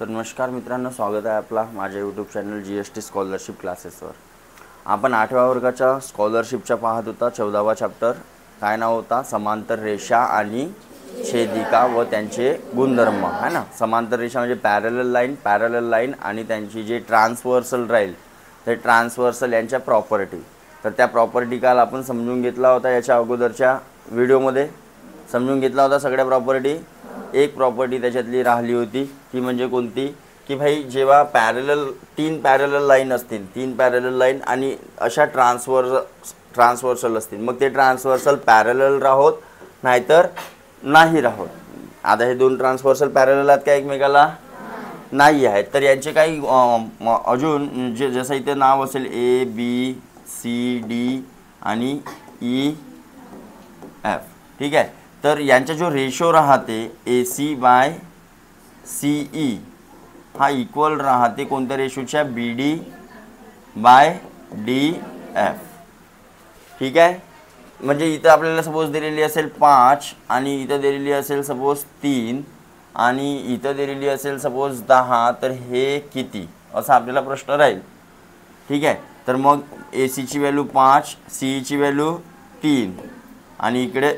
तर नमस्कार मित्रांनो, स्वागत आहे आपला माझ्या यूट्यूब चॅनल GST स्कॉलरशिप क्लासेसवर. आपण 8व्या वर्गाच्या स्कॉलरशिपच्या पाहत होता 14वा चॅप्टर. काय नाव होता? समांतर रेषा आणि छेदिका व त्यांचे गुणधर्म है ना. समांतर रेषा म्हणजे पॅरलल लाईन आणि त्यांची जे ट्रान्सव्हर्सल राहील ते ट्रान्सव्हर्सल यांच्या प्रॉपर्टी. तर त्या प्रॉपर्टी काल आपण समजून घेतला होता, याच्या अगोदरच्या व्हिडिओमध्ये समजून घेतला होता सगळ्या प्रॉपर्टी. एक प्रॉपर्टी त्याच्यातली राहिली होती ती म्हणजे कोणती, की भाई जेव्हा तीन पॅरलल लाईन असतील, तीन पॅरलल लाईन आणि अशा ट्रान्सव्हर्सल असतील, मग ते ट्रान्सव्हर्सल पॅरलल राहोत नाहीतर नाही राहोत. आता हे दोन ट्रान्सव्हर्सल पॅरलल आहेत का एकमेकाला? नाही आहेत. तर यांचे काही अजून जसं इथे नाव असेल ABCD आणि EF, ठीक आहे. तर यांचा जो रेशो राहते AC/CE हा इक्वल राहते कोणत्या रेशोच्या? BD/DF, ठीक आहे. म्हणजे इथं आपल्याला सपोज दिलेली असेल 5 आणि इथं दिलेली असेल सपोज 3 आणि इथं दिलेली असेल सपोज 10, तर हे किती असा आपल्याला प्रश्न राहील, ठीक आहे. तर मग AC ची व्हॅल्यू 5, CE ची व्हॅल्यू 3 आणि इकडे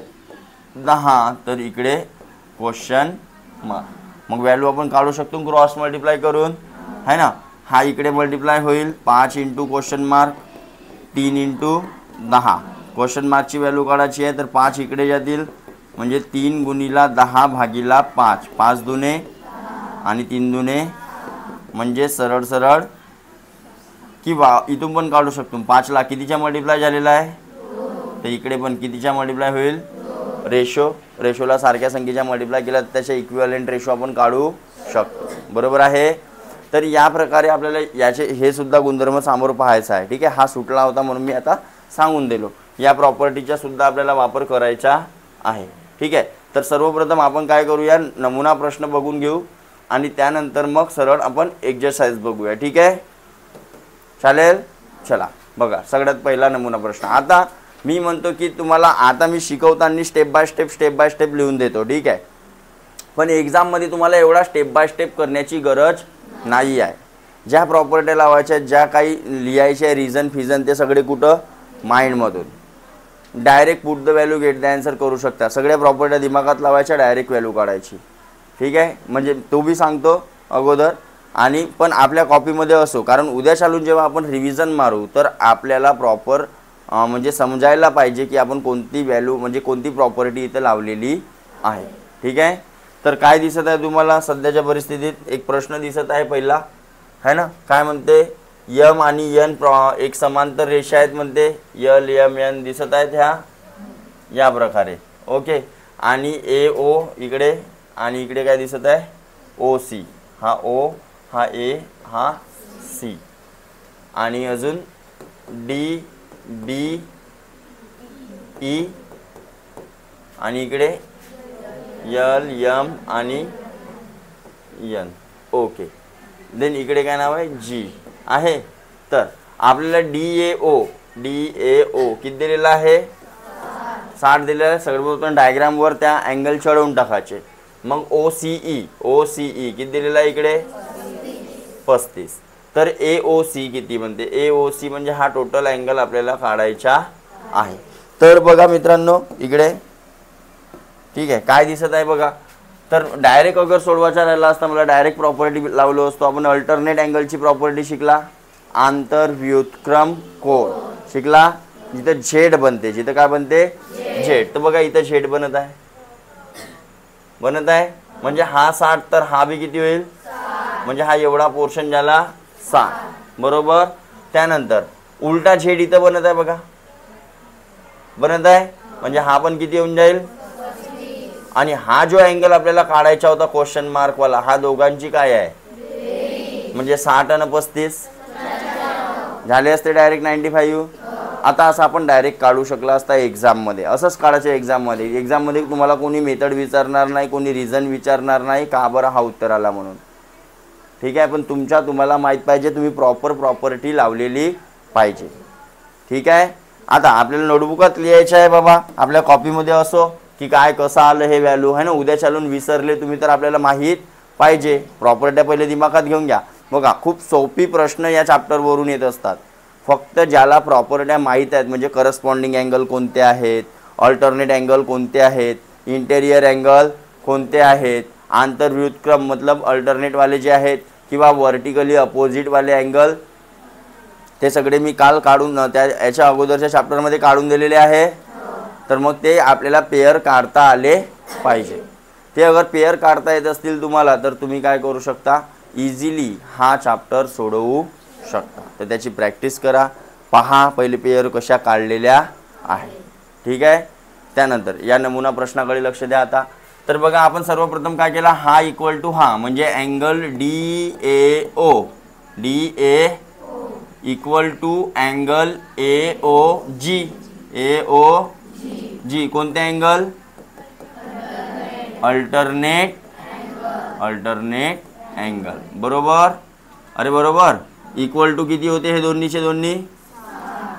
10, तर इकडे क्वेश्चन मार्क. मग व्हॅल्यू आपण काढू शकतो क्रॉस मल्टिप्लाय करून, है ना. हा इकडे मल्टिप्लाय होईल 5 × क्वेश्चन मार्क 3 × 10. क्वेश्चन मार्कची व्हॅल्यू काढायची आहे, तर 5 इकडे जातील म्हणजे 3 × 10/5, 5 दुने आणि 3 दुने म्हणजे सरळ सरळ, किंवा इथून पण काढू शकतो 5ला कितीच्या मल्टिप्लाय झालेला आहे, तर इकडे पण कितीच्या मल्टिप्लाय होईल? रेशोला सारख्या संख्येच्या मल्टिप्लाय केला तर त्याचे इक्विव्हॅलेंट रेशो आपण काढू शकतो, बरोबर आहे. तर या प्रकारे आपल्याला याचे हे सुद्धा गुणधर्म समोर पाहायचा आहे, ठीक आहे. हा सुटला होता म्हणून मी आता सांगून दिलो. या प्रॉपर्टीचा सुद्धा आपल्याला वापर करायचा आहे, ठीक आहे. तर सर्वप्रथम आपण काय करूया, नमुना प्रश्न बघून घेऊ आणि त्यानंतर मग सरळ आपण एक्सरसाइज बघूया, ठीक आहे. चालेल, चला बघा. सगळ्यात पहिला नमुना प्रश्न. आता मी म्हणतो की तुम्हाला आता मी शिकवताना स्टेप बाय स्टेप लिहून देतो, ठीक आहे. पण एक्झाममध्ये तुम्हाला एवढा स्टेप बाय स्टेप करण्याची गरज नाही आहे. ज्या प्रॉपर्टी लावायच्या, ज्या काही लिहायच्या रिझन फिजन, ते सगळे कुठं? माइंडमधून direct put the value get the answer करू शकता. सगळ्या प्रॉपर्ट्या दिमागात लावायच्या, डायरेक्ट व्हॅल्यू काढायची, ठीक आहे. म्हणजे तो बी सांगतो अगोदर आणि पण आपल्या कॉपीमध्ये असो, कारण उद्या चालून जेव्हा आपण रिव्हिजन मारू तर आपल्याला प्रॉपर म्हणजे समजायला पाहिजे की आपण कोणती व्हॅल्यू म्हणजे कोणती प्रॉपर्टी इथं लावलेली आहे, ठीक आहे. तर काय दिसत आहे तुम्हाला सध्याच्या परिस्थितीत? एक प्रश्न दिसत आहे पहिला, है ना. काय म्हणते? M आणि N एक समांतर रेषा आहेत म्हणते. LMN दिसत आहेत ह्या या प्रकारे, ओके. आणि AO इकडे आणि इकडे काय दिसत आहे? OC. हा O, हा A, हा C आणि अजून DBE आणि इकडे LM आणि N, ओके. देन इकडे काय नाव आहे? G आहे. तर आपल्याला DAO किती दिलेला आहे? 60 दिलेला आहे. सर्वप्रथम डायग्रामवर त्या अँगल चढवून टाकायचे. मग OCE किती दिलेला आहे इकडे? 35. तर AOC किती म्हणते? AOC म्हणजे हा टोटल अँगल आपल्याला काढायचा आहे. तर बघा मित्रांनो इकडे, ठीक आहे. काय दिसत आहे बघा. तर डायरेक्ट अगर सोडवायचा राहिला असता मला डायरेक्ट प्रॉपर्टी लावलो असतो आपण. अल्टरनेट अँगलची प्रॉपर्टी शिकला, आंतर व्युत्क्रम कोन शिकला. जिथं झेड बनते, जिथं काय बनते? झेड. तर बघा इथं झेड बनत आहे म्हणजे हा 60, तर हा बी किती होईल? म्हणजे हा एवढा पोर्शन झाला 60, बरोबर. त्यानंतर उलटा झेड इथं बनत आहे बघा, बनत आहे म्हणजे हा पण किती होऊन जाईल? आणि हा जो अँगल आपल्याला काढायचा होता क्वेश्चन मार्क वाला, हा दोघांची काय आहे? म्हणजे 60 आणि 35 झाले असते डायरेक्ट 95. आता असं आपण डायरेक्ट काढू शकला असता एक्झाममध्ये. असंच काढायचं एक्झाममध्ये तुम्हाला कोणी मेथड विचारणार नाही, कोणी रिझन विचारणार नाही का बरं हा उत्तर आला म्हणून, ठीक आहे. पण तुम्हाला माहीत पाहिजे, तुम्ही प्रॉपर्टी लावलेली पाहिजे, ठीक आहे. आता आपल्याला नोटबुकात लिहायचं आहे बाबा, आपल्या कॉपीमध्ये असो की काय कसं आलं हे व्हॅल्यू, है ना. उद्या चालून विसरले तुम्ही तर आपल्याला माहीत पाहिजे. प्रॉपर्ट्या पहिले दिमागात घेऊन घ्या. बघा खूप सोपी प्रश्न या चॅप्टरवरून येत असतात. फक्त ज्याला प्रॉपर्ट्या माहीत आहेत म्हणजे करस्पॉन्डिंग अँगल कोणते आहेत, ऑल्टरनेट अँगल कोणते आहेत, इंटेरियर अँगल कोणते आहेत, आंतरव्युत्क्रम मतलब अल्टरनेटवाले जे आहेत किंवा व्हर्टिकली अपोजिटवाले अँगल, ते सगळे मी काल काढून त्या याच्या अगोदरच्या चॅप्टरमध्ये काढून दिलेले आहे. तर मग ते आपल्याला पेअर काढता आले पाहिजे. ते अगर पेअर काढता येत असतील तुम्हाला तर तुम्ही काय करू शकता, इझिली हा चॅप्टर सोडवू शकता. तर त्याची प्रॅक्टिस करा. पहा पहिले पेअर कशा काढलेल्या आहे. ठीक आहे. त्यानंतर या नमुना प्रश्नाकडे लक्ष द्या आता. तर बघा आपण सर्वप्रथम काय केला, हा इक्वल टू हा म्हणजे angle DAO, DA equal to angle AOG, AOG कोणते अँगल, अल्टरनेट अँगल. बरोबर. अरे बरोबर. इक्वल टू किती होते हे दोन्हीचे दोन्ही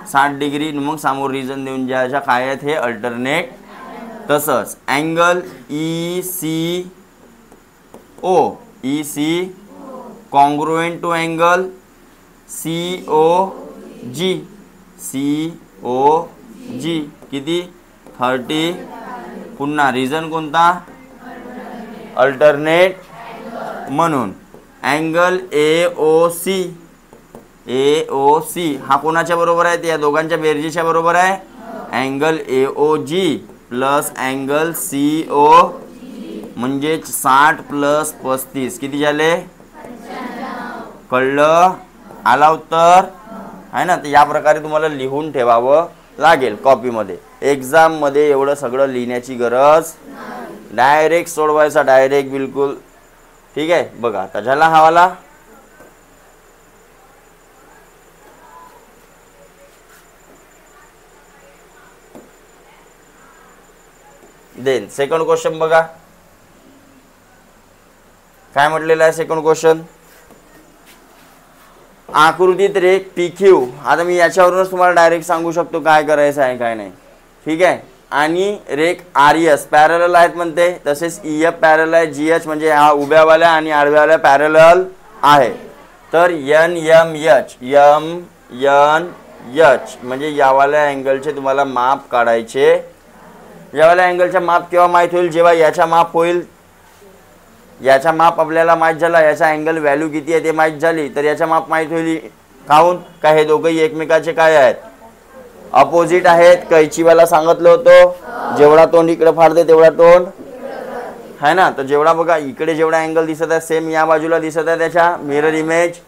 60 डिग्री. मग समोर रिजन देऊन ज्याच्या काय आहेत हे अल्टरनेट. तसंच angle ECO congruent to angle COG किती 30. पुन्हा रिजन कोणता, अल्टरनेट. म्हणून अँगल AOC हा कोणाच्या बरोबर आहे, या दोघांच्या बेरजेच्या बरोबर आहे. Angle AOG plus angle CO म्हणजे 60 प्लस 35 किती झाले, कळलं. आला उत्तर आहे ना. तर या प्रकारे तुम्हाला लिहून ठेवावं लागेल कॉपीमध्ये. एक्झाममध्ये एवढं सगळं लिहिण्याची गरज, डायरेक्ट सोडवायचा, डायरेक्ट बिलकुल. ठीक आहे. बघा आता झाला हवाला. देन सेकंड क्वेश्चन बघा काय म्हटलेलं आहे. सेकंड क्वेश्चन, आकृतीत रेख PQ. आता मी याच्यावरूनच तुम्हाला डायरेक्ट सांगू शकतो काय करायचं आहे काय नाही. ठीक आहे. आणि रेख RS पॅरलल आहेत म्हणते. तसेच EF पॅरलल आहे, GH म्हणजे हा उभ्यावाल्या आणि आडव्यावाल्या पॅरलल आहे. तर NH म्हणजे यावाल्या अँगलचे तुम्हाला माप काढायचे. यावाल्या अँगलचा माप केव्हा माहीत होईल, जेव्हा याचा माप होईल. याचा माप आपल्याला माहीत झाला, याचा अँगल व्हॅल्यू किती आहे ते माहीत झाली, तर याचा माप माहीत होईल. काहून का हे दोघंही एकमेकाचे काय आहेत, अपोजिट आहेत. कैचीवाला सांगितलं होतं जेवढा तोंड इकडे फाडते तेवढा तोंड है ना. तर जेवढा बघा इकडे जेवढा अँगल दिसत आहे सेम या बाजूला दिसत आहे त्याच्या मिरर इमेज.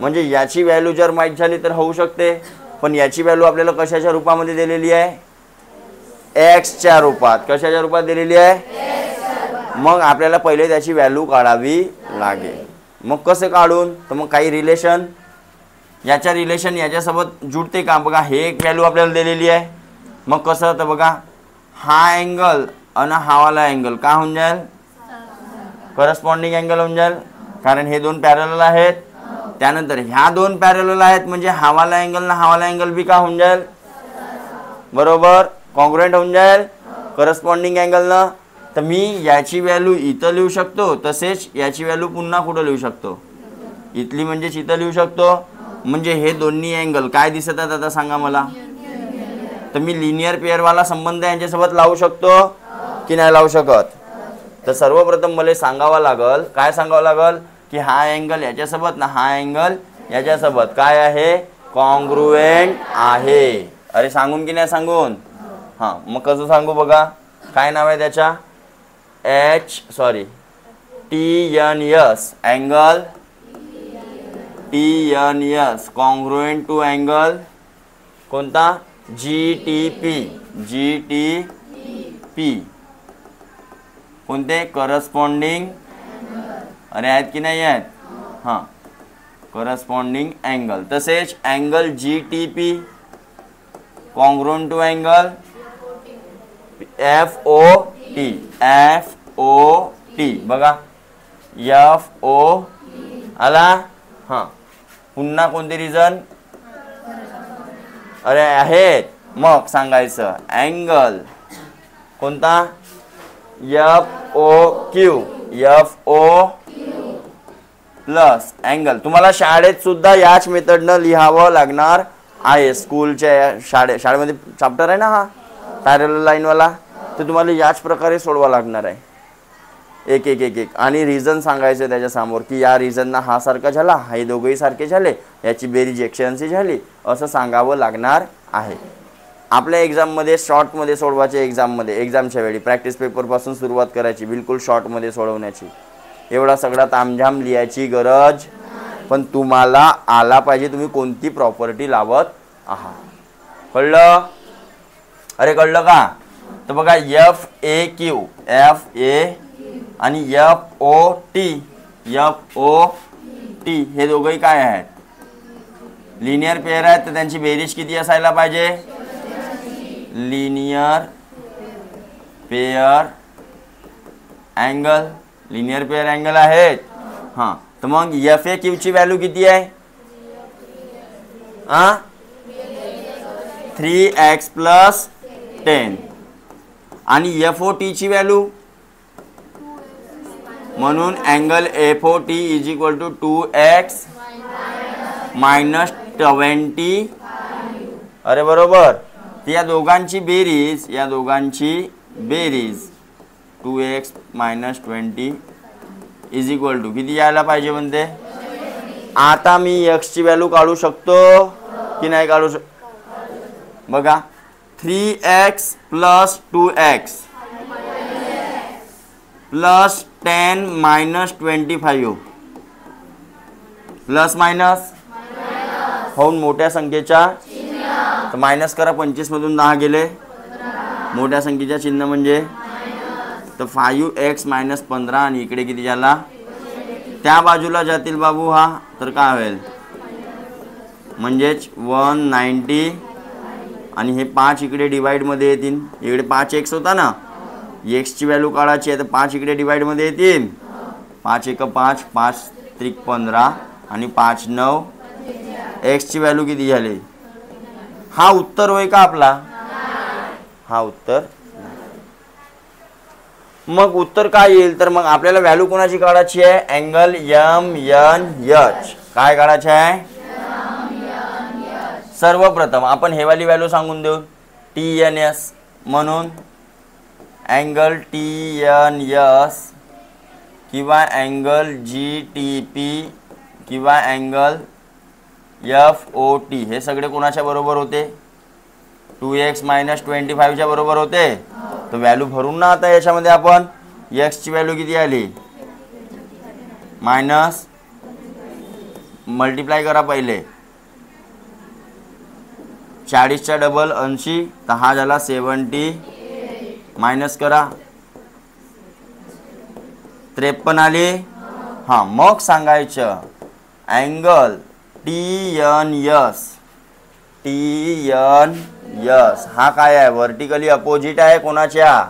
म्हणजे याची व्हॅल्यू जर माहीत झाली तर होऊ शकते. पण याची व्हॅल्यू आपल्याला कशाच्या रूपामध्ये दिलेली आहे, एक्सच्या रूपात. कशाच्या रूपात दिलेली आहे, मग आपल्याला पहिले त्याची व्हॅल्यू काढावी लागेल. मग कसे काढून, तर मग काही रिलेशन, याच्या रिलेशन याच्यासोबत जुळते का. बघा हे एक व्हॅल्यू आपल्याला दिलेली आहे. मग कसं, तर बघा हा अँगल आणि हावाला अँगल का होऊन जाईल, करस्पॉन्डिंग अँगल होऊन जाईल, कारण हे दोन पॅरलल आहेत. त्यानंतर ह्या दोन पॅरलल आहेत म्हणजे हावाला अँगल ना हावाला अँगल बी का होऊन जाईल, बरोबर कॉन्ग्रुएंट होऊन जाईल करस्पॉन्डिंग अँगल ना. तर मी याची व्हॅल्यू इथं लिहू शकतो, तसेच याची व्हॅल्यू पुन्हा कुठं लिहू शकतो, इथली म्हणजेच इथं लिहू शकतो. म्हणजे हे दोन्ही अँगल काय दिसत आहेत आता सांगा मला. तर मी लिनियर पेअरवाला संबंध यांच्यासोबत लावू शकतो की नाही लावू शकत. तर सर्वप्रथम मला सांगावं लागल, काय सांगावं लागल, की हा अँगल याच्यासोबत ना हा अँगल याच्यासोबत काय आहे, कॉन्ग्रुएंट आहे. अरे सांगून की नाही सांगून, हां मग कसं सांगू बघा. काय नाव आहे त्याच्या, TNS angle, TNS congruent to angle कोणता, GTP कोणते, करस्पॉन्डिंग. अरे आहेत की नाही आहेत, हां करस्पॉन्डिंग अँगल. तसेच angle GTP congruent to angle FOT बघा FO आला. हां पुन्हा कोणते रिजन, अरे आहेत मग सांगायचं अँगल कोणता, FOQ प्लस अँगल. तुम्हाला शाळेत सुद्धा याच मेथडनं लिहावं लागणार आहे. स्कूलच्या शाळेमध्ये चॅप्टर आहे ना हा पॅरलल लाईनवाला, तर तुम्हाला याच प्रकारे सोडवा लागणार आहे. एक एक एक एक आणि रिझन सांगायचं त्याच्या समोर की या रिझनना हा सारखा झाला, हे दोघंही सारखे झाले, याची बेरीज 180 झाली, असं सांगावं लागणार आहे. आपल्या एक्झाममध्ये शॉर्टमध्ये सोडवायचे. एक्झामच्या वेळी प्रॅक्टिस पेपरपासून सुरुवात करायची, बिलकुल शॉर्टमध्ये सोडवण्याची. एवढा सगळा तामझाम लिहायची गरज, पण तुम्हाला आला पाहिजे तुम्ही कोणती प्रॉपर्टी लावत आहात. कळलं? अरे कळलं का? तर बघा FAQ आणि FOT हे दोघंही काय आहेत? लिनियर पेअर आहेत. तर त्यांची बेरीज किती असायला पाहिजे? Linear pair angle. Linear pair angle आहेत. हां, तर मग FAQ ची व्हॅल्यू किती आहे? 3x + 10 आणि FOT ची व्हॅल्यू म्हणून अँगल FOT = 2x - 20. अरे बरोबर. या दोघांची बेरीज 2x - 20 = किती यायला पाहिजे म्हणते? आता मी x ची व्हॅल्यू काढू शकतो की नाही काढू शकतो? बघा 3x + 2x + 10 - 25 प्लस मायनस होऊन मोठ्या संख्येच्या, तर मायनस करा. 25 मधून 10 गेले, मोठ्या संख्येच्या चिन्ह म्हणजे, तर 5x - 15 आणि इकडे किती झाला? त्या बाजूला जातील बाबू हा, तर काय होईल? म्हणजेच 190 आणि हे 5 इकडे डिवाइडमध्ये येतील. इकडे 5x होता ना, x ची व्हॅल्यू काढायची आहे, तर 5 इकडे डिवाइडमध्ये येतील. 5 × 5 = 5 × 3 = 15 आणि 5 × 9 x ची व्हॅल्यू किती झाली? हा उत्तर होय का आपला? हा उत्तर. मग उत्तर काय येईल? तर मग आपल्याला व्हॅल्यू कोणाची काढायची आहे? Angle MNH. काय काढायचे आहे? सर्वप्रथम आपण हे वाली व्हॅल्यू सांगून देऊ, TNS. म्हणून अँगल TNS किंवा अँगल GTP किंवा अँगल FOT हे सगळे कोणाच्या बरोबर होते? 2x - 25 च्या बरोबर होते. तर व्हॅल्यू भरून ना आता याच्यामध्ये आपण x ची व्हॅल्यू किती आली? मायनस मल्टिप्लाय करा पहिले. 40 चा डबल 80, तर हा झाला 70. मायनस करा 53 आली. हां, मग सांगायचं अँगल TNS हा काय आहे? व्हर्टिकली अपोजिट आहे कोणाच्या?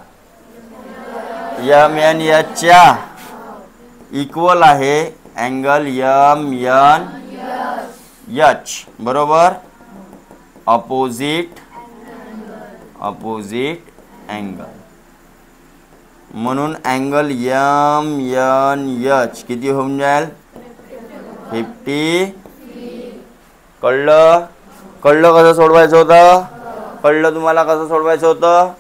MNH च्या. इक्वल आहे अँगल MNH बरोबर अपोजिट अँगल. म्हणून अँगल MNH किती होऊन जाईल? 50. कळलं कसं सोडवायचं होतं? कळलं तुम्हाला कसं सोडवायचं होतं?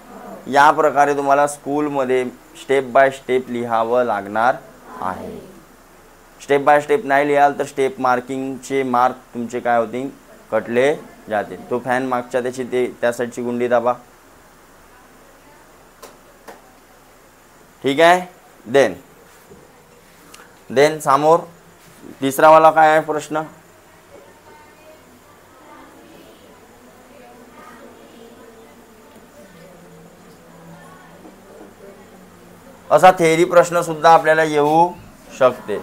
या प्रकारे तुम्हाला स्कूलमध्ये स्टेप बाय स्टेप लिहावं लागणार आहे. स्टेप बाय स्टेप नाही लिहाल तर स्टेप मार्किंगचे मार्क तुमचे काय होतील? कटले जातील. तो फॅन मागच्या त्या साईडची गुंडी दाबा. ठीक आहे. देन समोर तिसरा वाला काय आहे प्रश्न? असा थेरी प्रश्न सुद्धा आपल्याला येऊ शकते.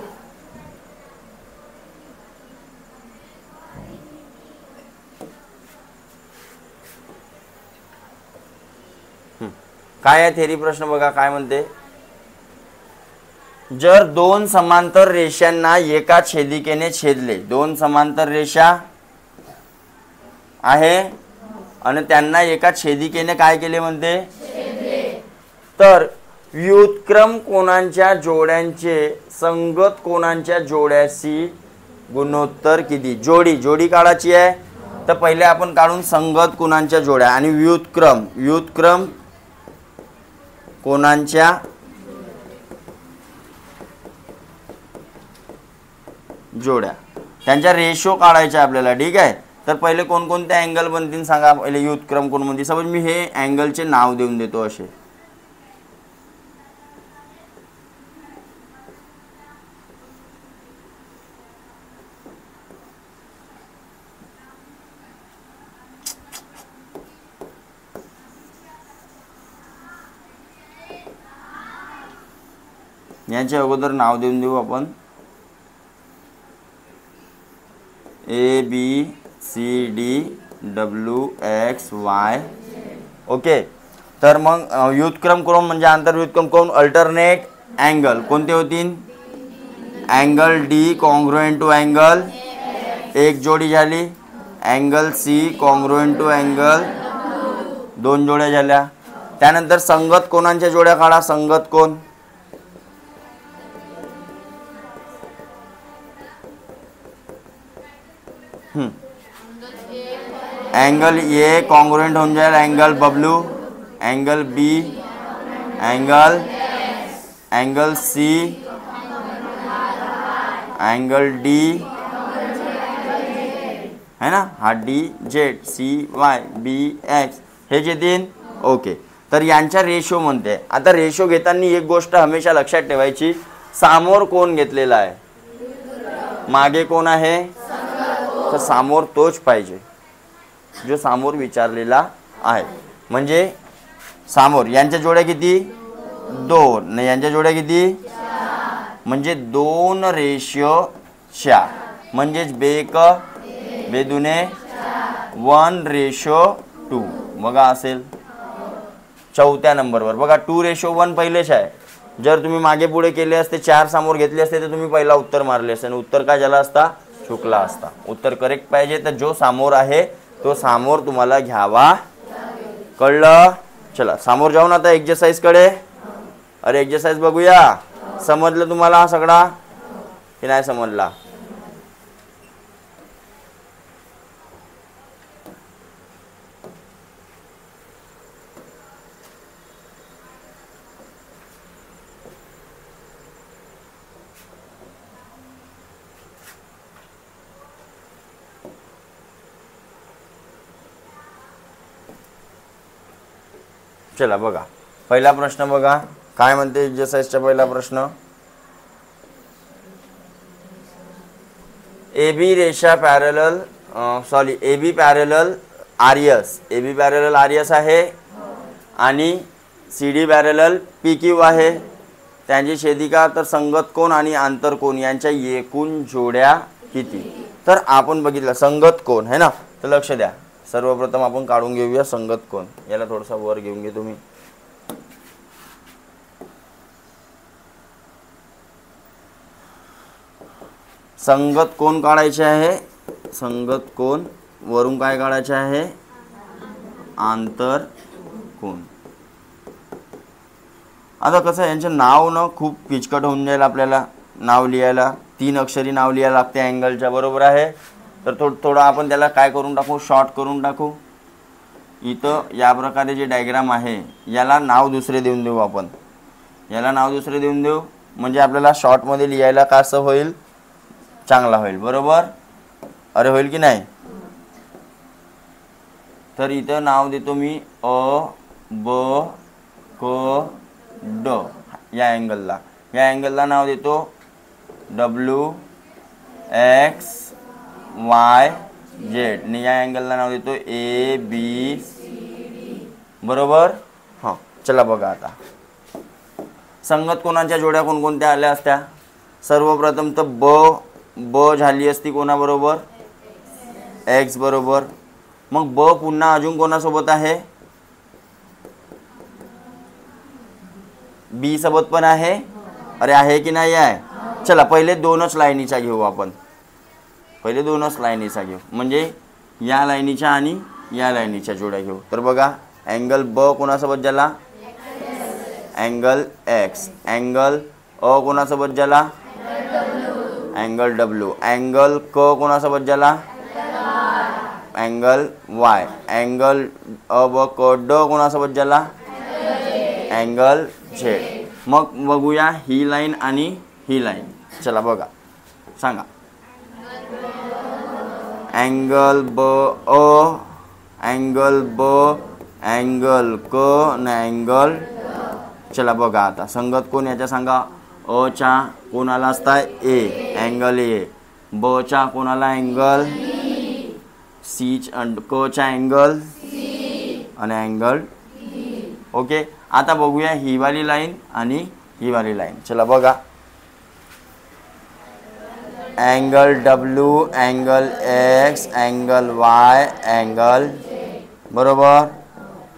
काय आहे थेरी प्रश्न? बघा काय म्हणते. जर दोन समांतर रेषांना एका छेदिकेने छेदले, दोन समांतर रेषा आहे आणि त्यांना एका छेदिकेने काय केले म्हणते? तर व्युत्क्रम कोनांच्या जोड्यांचे संगत कोनांच्या जोड्याशी गुणोत्तर किती? जोडी काढायची आहे, तर पहिले आपण काढून संगत कोनांच्या जोड्या आणि व्युत्क्रम कोनांच्या जोड्या, त्यांच्या रेशो काढायच्या आपल्याला. ठीक आहे, तर पहिले कोणकोणते अँगल बनतील सांगा. पहिले व्युत्क्रम कोण बनतील. समज मी हे अँगलचे नाव देऊन देतो असे. याचे अगोदर नाव देऊन देऊ आपण. ABCDWXY. ओके, तर मग व्युत्क्रम कोन म्हणजे आंतरव्युत्क्रम कोन अल्टरनेट अँगल कोणते होतील? Angle D congruent to angle एक जोडी झाली, angle C congruent to angle दोन जोड्या झाल्या. त्यानंतर संगत कोनांच्या जोड्या काढा. संगत कोन एंगल ए कॉन्ग्रुएंट हो जाएगा angle W, angle B angle C angle D है ना, हा D Z C Y B X हे जे तीन. ओके, तर यांच्या रेशो म्हणते. आता रेशो घेताना एक गोष्ट हमेशा लक्षात ठेवायची, सामोर कोण घेतलेला आहे, मागे कोण आहे, तर सामोर तोच पाहिजे जो सामोर विचारलेला आहे. म्हणजे सामोर यांच्या जोड्या किती? 2. नाही, यांच्या जोड्या किती? म्हणजे 2:4 म्हणजेच बेक बेदुने 1:2 बघा असेल. चौथ्या नंबरवर बघा 2:1 पहिलेच आहे. जर तुम्ही मागे पुढे केले असते 4 सामोर घेतले असते तर तुम्ही पहिला उत्तर मारले असते आणि उत्तर काय झाला असता? चुकला असता. उत्तर करेक्ट पाहिजे तर जो सामोर आहे तो सामोर तुम्हाला घ्यावा. कळलं? चला सामोर जाऊन आता एक्सरसाइज कडे. अरे एक्सरसाइज बघूया. समजलं तुम्हाला हा सगळा की नाही समजला? चला बघा पहिला प्रश्न बघा काय म्हणते एक्सरसाइजचा पहिला प्रश्न. AB रेषा parallel AB parallel RS, AB parallel RS आहे आणि CD पॅरलल PQ आहे. त्यांची छेदिका तर संगत कोन आणि आंतर कोन यांच्या एकूण जोड्या किती? तर आपण बघितलं संगत कोन है ना, तर लक्ष द्या. सर्वप्रथम आपण काढून घेऊया संगत कोन. याला थोडासा वर घेऊन घे तुम्ही. संगत कोन काढायचे आहे. संगत कोन वरून काय काढायचे आहे? आंतर कोन. आता कसं यांचं नाव न खूप किचकट होऊन जाईल आपल्याला नाव लिहायला. 3 अक्षरी नाव लिहायला लागते अँगलच्या, बरोबर आहे. तर थोडं आपण त्याला काय करून टाकू, शॉर्ट करून टाकू. इथं या प्रकारे जे डायग्राम आहे याला नाव दुसरे देऊन देऊ आपण. याला नाव दुसरे देऊन देऊ म्हणजे आपल्याला शॉर्टमध्ये लिहायला कसं होईल, चांगला होईल, बरोबर. अरे होईल की नाही? तर इथं नाव देतो मी अ ब क ड या अँगलला. या अँगलला नाव देतो W X Y Z आणि या अँगलला नाव देतो A B बरोबर. हां चला बघा आता संगत कोनांच्या जोड्या कोणकोणत्या आल्या असत्या. सर्वप्रथम तर ब झाली असती कोणाबरोबर? X बरोबर. मग ब पुन्हा अजून कोणासोबत आहे? B सोबत पण आहे. अरे आहे की नाही आहे? चला पहिले 2च लाईनीचा घेऊ आपण. पहिले 2च लाईनीचा घेऊ म्हणजे या लाईनीच्या आणि या लाईनीच्या जोड्या घेऊ. तर बघा अँगल ब कोणासोबत झाला? अँगल एक्स, अँगल अ कोणासोबत ज्याला, अँगल डब्ल्यू, अँगल क कोणासोबत ज्याला, अँगल वाय, अँगल अ ब क ड कोणासोबत ज्याला, अँगल झेड. मग बघूया ही लाईन आणि ही लाईन. चला बघा, सांगा. अँगल ब अ, अँगल ब, अँगल क आणि अँगल. चला बघा आता संगत कोण याच्या सांगा. अ च्या कोणाला असताय ए, अँगल ए. ब च्या कोणाला अँगल सी, क च्या अँगल आणि अँगल. ओके. आता बघूया ही वाली लाईन आणि ही वाली लाईन. चला बघा. Angle W, angle X, angle Y, angle. बरोबर.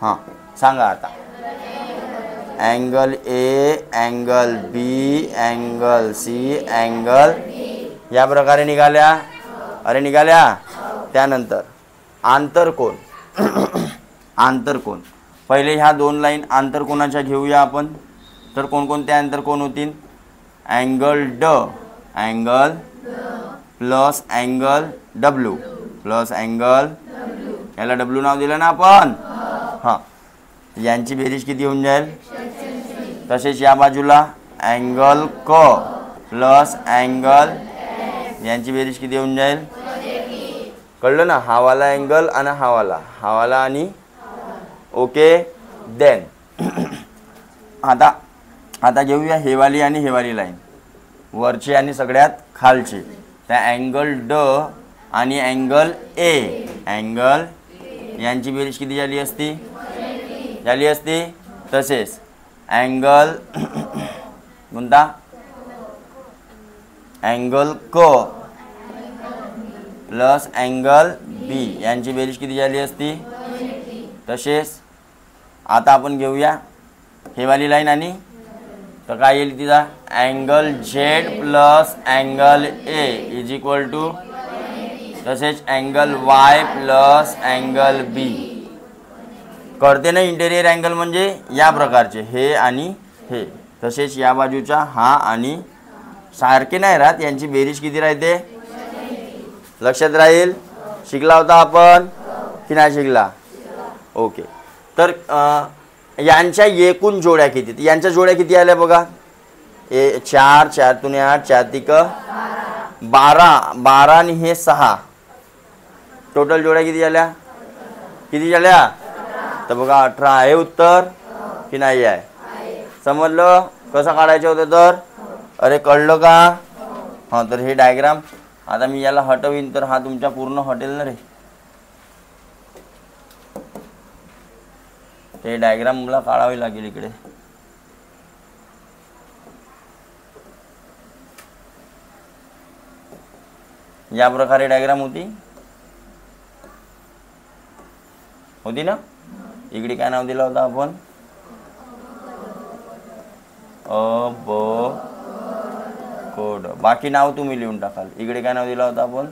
हां सांगा आता. Angle A, angle B, angle C, angle. या प्रकारे निघाल्या. अरे निघाल्या. त्यानंतर आंतरकोन. आंतरकोन पहिले ह्या दोन लाईन आंतरकोनाच्या घेऊया आपण. तर कोणकोणते आंतरकोन होतील. अँगल ड, angle plus angle W, plus angle. याला डब्ल्यू नाव दिलं ना आपण. हां यांची बेरीज किती होऊन जाईल. तसेच या बाजूला अँगल क प्लस अँगल, यांची बेरीज किती होऊन जाईल. कळलं ना. हावाला अँगल आणि हावाला आणि. ओके. देन आता घेऊया हेवाली आणि हेवाली लाईन. वरची आणि सगळ्यात खालची. त्या अँगल ड आणि अँगल ए, अँगल यांची बेरीज किती झाली असती. तसेच अँगल कोणता, अँगल क प्लस अँगल बी, यांची बेरीज किती झाली असती. तसेच आता आपण घेऊया हेवाली लाईन आणि. तर काय येईल तिचा. Angle Z plus angle A is equal to. तसेच angle Y plus angle B. कळते ना. इंटेरियर अँगल म्हणजे या प्रकारचे हे आणि हे. तसेच या बाजूचा हा आणि सारखे नाही राहत. यांची बेरीज किती राहते. लक्षात राहील. शिकला होता आपण की नाही शिकला. ओके. तर यांच्या एकूण जोड्या किती. यांच्या जोड्या किती आल्या बघा. 4, 4 दुने 8, 4 तिक 12 आणि हे 6. टोटल जोड्या किती झाल्या. तर बघा 18 आहे उत्तर की नाही आहे. समजलं कसं काढायचं होतं तर. अरे कळलं का. हां तर हे डायग्राम आता मी याला हटवीन तर हा तुमच्या पूर्ण हटेल ना रे. हे डायग्राम मला काढावी लागेल इकडे. या प्रकारे डायग्राम होती ना. इकडे काय नाव दिलं होतं आपण. अ ब कोड. बाकी नाव तुम्ही लिहून टाकाल. इकडे काय नाव दिलं होतं आपण.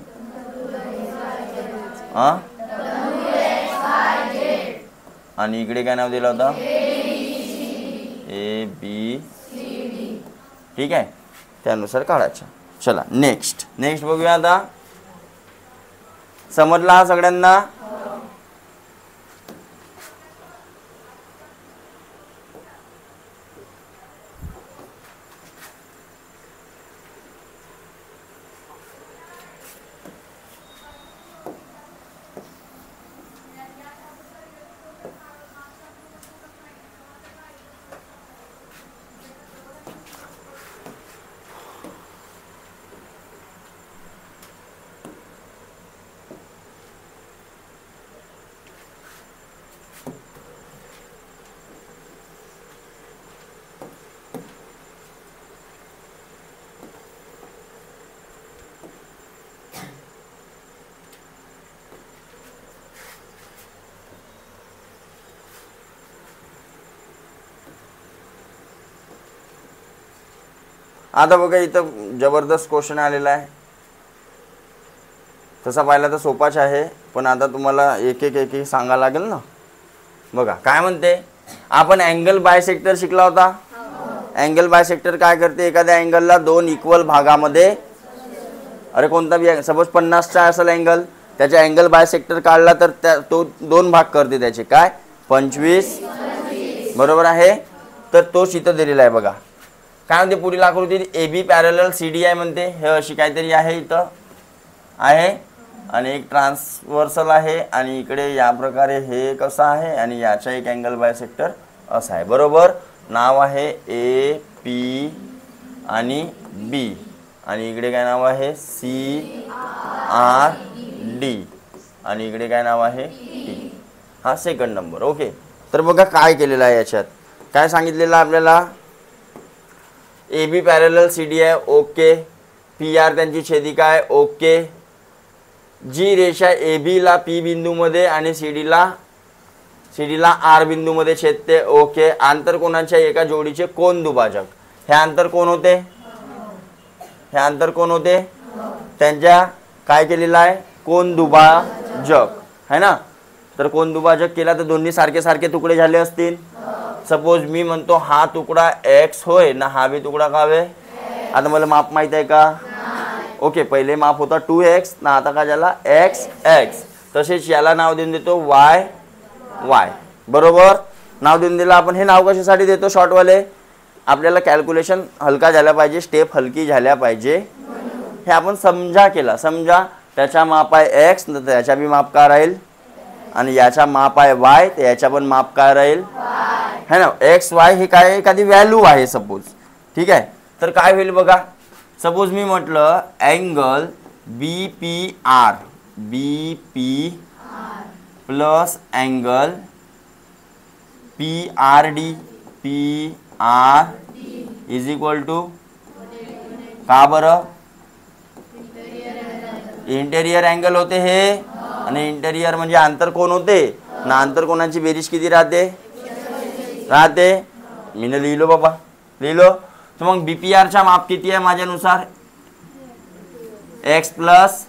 आणि इकडे काय नाव दिलं होतं. A B. ठीक आहे. त्यानुसार काढायचं. चला नेक्स्ट बघूया आता. समजला हा सगळ्यांना. आता बघा इथं जबरदस्त क्वेश्चन आलेला आहे. तसा पाहिला तर सोपाच आहे पण आता तुम्हाला एक एक सांगायला लागेल ना. बघा काय म्हणते. आपण अँगल बायसेक्टर शिकला होता. अँगल बायसेक्टर काय करते, एखाद्या अँगलला दोन इक्वल भागामध्ये, अरे कोणता बी सपोज 50चा असेल अँगल, त्याचा अँगल बायसेक्टर काढला तर तो दोन भाग करते त्याचे, काय 25, बरोबर आहे. तर तोच इथं दिलेला आहे बघा. काय म्हणते पुढील आकृती, A B parallel C D आहे म्हणते. हे अशी काहीतरी आहे इथं आहे, आणि एक ट्रान्सवर्सल आहे, आणि इकडे या प्रकारे हे कसं आहे, आणि याचा एक अँगल बायसेक्टर असा आहे, बरोबर. नाव आहे ए पी आणि बी, आणि इकडे काय नाव आहे सी आर डी, आणि इकडे काय नाव आहे टी. हा सेकंड नंबर. ओके. तर बघा काय केलेलं आहे याच्यात, काय सांगितलेलं आपल्याला, A B parallel C D आहे, ओके. पी आर त्यांची छेदिका आहे, ओके. जी रेषा ए बीला पी बिंदूमध्ये आणि सी डीला आर बिंदूमध्ये छेदते, ओके. आंतरकोनाच्या एका जोडीचे कोन दुभाजक, हे आंतरकोन होते, हे आंतरकोन होते, त्यांच्या काय केलेलं आहे, कोन दुभाजक है ना. तर कोन दुभाजक केला तर दोन्ही सारखे सारखे तुकडे झाले असतील. सपोज मी म्हणतो हा तुकडा एक्स होय ना, हा बी तुकडा का होय. आता मला माप माहित आहे का, ओके. पहिले माप होता 2x ना, आता काय झाला x x. तसेच याला नाव देऊन देतो y y, बरोबर. नाव देऊन दिलं आपण. हे नाव कशासाठी देतो, शॉर्टवाले आपल्याला कॅल्क्युलेशन हलका झाला पाहिजे, स्टेप हलकी झाल्या पाहिजे, हे आपण समजा केला. समजा त्याचा माप आहे x, तर त्याचा बी माप काय राहील, आणि याचा माप आहे y, तर याचा पण माप काय राहील है ना. एक्स वाय ही काय एखादी व्हॅल्यू आहे सपोज, ठीक आहे. तर काय होईल बघा, सपोज मी म्हटलं angle B P R, B P plus angle P R D, P R is equal to, का बरं, इंटेरियर अँगल होते हे, आणि इंटेरियर म्हणजे आंतरकोन होते ना. आंतरकोनाची बेरीज किती राहते, मी लिहिलो बाबा, लिहिलो. तर मग बीपीआरचा माप किती आहे माझ्यानुसार, एक्स प्लस,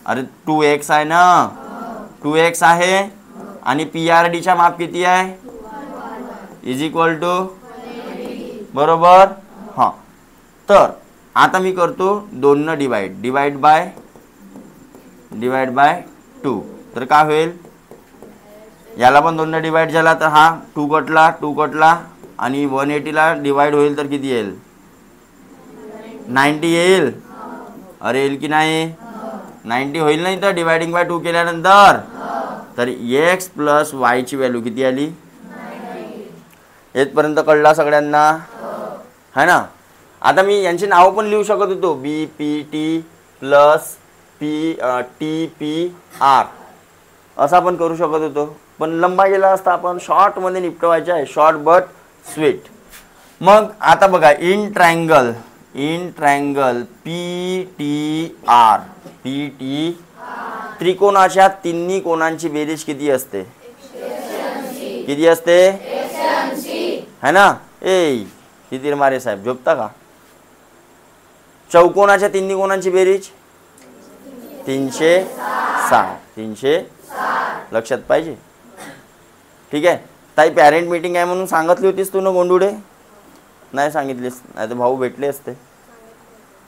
अरे 2x आहे ना, 2x आहे, आणि पी आर डीचा माप किती आहे, इज इक्वल टू, बरोबर. हां. तर आता मी करतो 2 न डिवाइड बाय 2. तर काय होईल, याला पण 2 न डिवाइड झाला तर हा 2 कटला, आणि 180 ला डिवाइड होईल तर किती येईल, 90 येईल. अरे येईल की नाही, 90 होईल नाही तर डिवायडिंग बाय 2 केल्यानंतर. तर x प्लस y ची व्हॅल्यू किती आली, येथपर्यंत कळला सगळ्यांना है ना. आता मी यांची नाव पण लिहू शकत होतो, B P T plus P T P R, असा पण करू शकत होतो, पण लंबा गेला असता. आपण शॉर्टमध्ये निपटवायचा आहे, शॉर्ट बट स्वीट. मग आता बघा, in triangle P T R, त्रिकोणाच्या तिन्ही कोणांची बेरीज किती असते, किती असते है ना. किती मारे साहेब, झोपता का. चौकोनाच्या तिन्ही कोणांची बेरीज 360, 360 लक्षात पाहिजे, ठीक आहे. ताई पॅरेंट मीटिंग आहे म्हणून सांगितली होतीस तू ना गोंडुडे, नाही सांगितलीस, नाही तर भाऊ भेटले असते.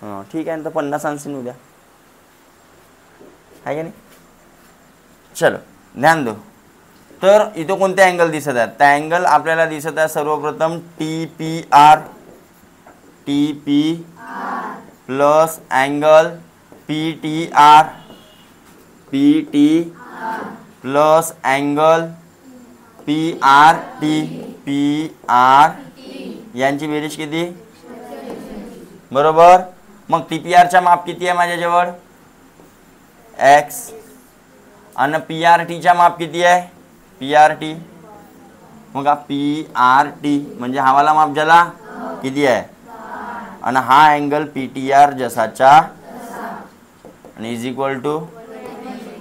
हां ठीक आहे, तर 50 आणशील उद्या, आहे का नाही. चलो ध्यान दो. तर इथं कोणते अँगल दिसत आहेत, त्या अँगल आपल्याला दिसत आहे सर्वप्रथम T P R plus angle P T R plus angle P R यांची बेरीज किती, बरोबर. मग टी पी आरचा माप किती आहे माझ्याजवळ, एक्स, आणि पी आर टीचा माप किती आहे, पी आर टी. मग पी आर टी म्हणजे हावाला माप झाला किती आहे, आणि हा अँगल पी टी आर जसाचा, आणि इज इक्वल टू.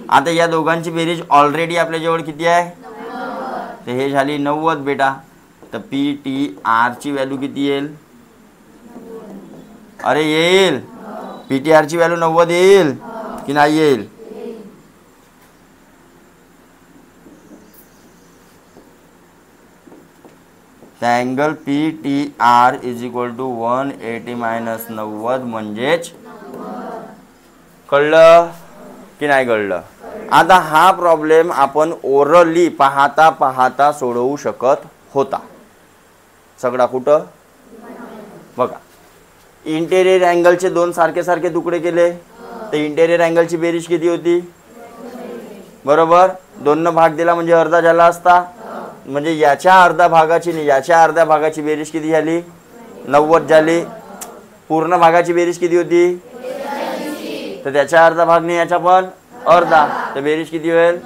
आता या दोघांची बेरीज ऑलरेडी आपल्याजवळ किती आहे, तर हे झाली 90 बेटा. तर पी टी आर ची व्हॅल्यू किती येईल, अरे येईल, पी टी आर ची व्हॅल्यू 90 येईल की नाही येईल. तर angle PTR is equal to 180 minus 90 म्हणजेच कळलं की नाही कळलं? आता हा प्रॉब्लेम आपण ओरली पाहता पाहता सोडवू शकत होता सगळा कुठं बघा. इंटेरियर अँगलचे दोन सारखे सारखे तुकडे केले तर इंटेरियर अँगलची बेरीज किती होती? बरोबर, 2 न भाग दिला म्हणजे अर्धा झाला असता. म्हणजे याच्या अर्धा भागाची नाही याच्या अर्ध्या भागाची बेरीज किती झाली? 90 झाली. पूर्ण भागाची बेरीज किती होती? तर त्याच्या अर्धा भाग नाही याच्या पण अर्धा, तर बेरीज किती होईल?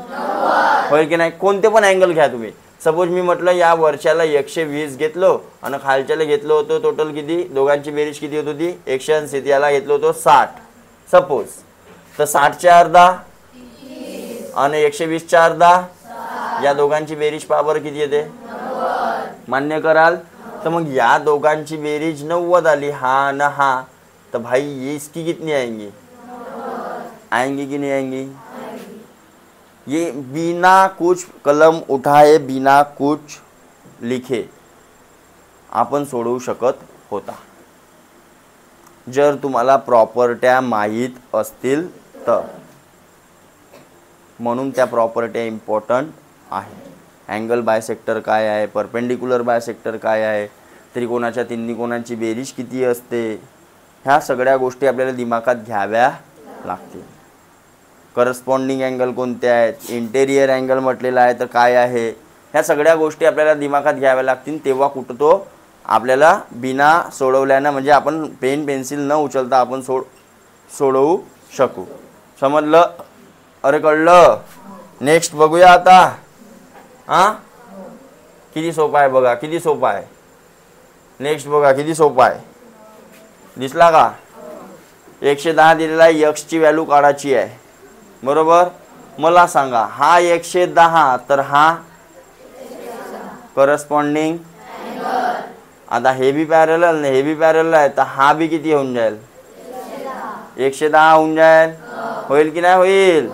होईल की नाही? कोणते पण अँगल घ्या तुम्ही. सपोज मी म्हटलं या वरच्याला 120 घेतलो आणि खालच्याला घेतलं होतं टोटल किती, दोघांची बेरीज किती होत होती? 180. याला घेतलं होतं 60 सपोज. तर 60 च्या अर्धा आणि 120 च्या अर्धा, या दोघांची बेरीज पहा बरं किती येते? मान्य कराल? तर मग या दोघांची बेरीज 90 आली, हा ना हा, तर भाई ये इसकी कितनी आएंगी? आएंगी कि नहीं आएंगी? ये बिना कुछ कलम उठाए बिना कुछ लिखे आपण सोडवू शकत होता जर तुम्हाला प्रॉपर्ट्या माहीत असतील तर. म्हणून त्या प्रॉपर्ट्या इम्पॉर्टंट आहे. अँगल बायसेक्टर काय आहे, परपेंडिक्युलर बायसेक्टर काय आहे, त्रिकोणाच्या तिन्ही कोणांची बेरीज किती असते, ह्या सगळ्या गोष्टी आपल्याला दिमागात घ्याव्या लागतील. करस्पॉन्डिंग अँगल कोणते आहेत, इंटेरियर अँगल म्हटलेला आहे तर काय आहे, ह्या सगळ्या गोष्टी आपल्याला दिमागात घ्याव्या लागतील. तेव्हा कुठं तो आपल्याला बिना सोडवल्यानं म्हणजे आपण पेन पेन्सिल न उचलता आपण सोडवू शकू. समजलं? अरे कळलं? नेक्स्ट बघूया आता. हां किती सोपा आहे बघा, किती सोपा आहे. नेक्स्ट बघा किती सोपा आहे. दिसला का? 110 दिलेला आहे, एक्सची व्हॅल्यू काढायची आहे. बरोबर, मला सांगा हा 110 तर हा करस्पॉन्डिंग. आता हे बी पॅरलल ने हे बी पॅरलल आहे तर हा बी किती होऊन जाईल? 110 होऊन जाईल. होईल की नाही होईल?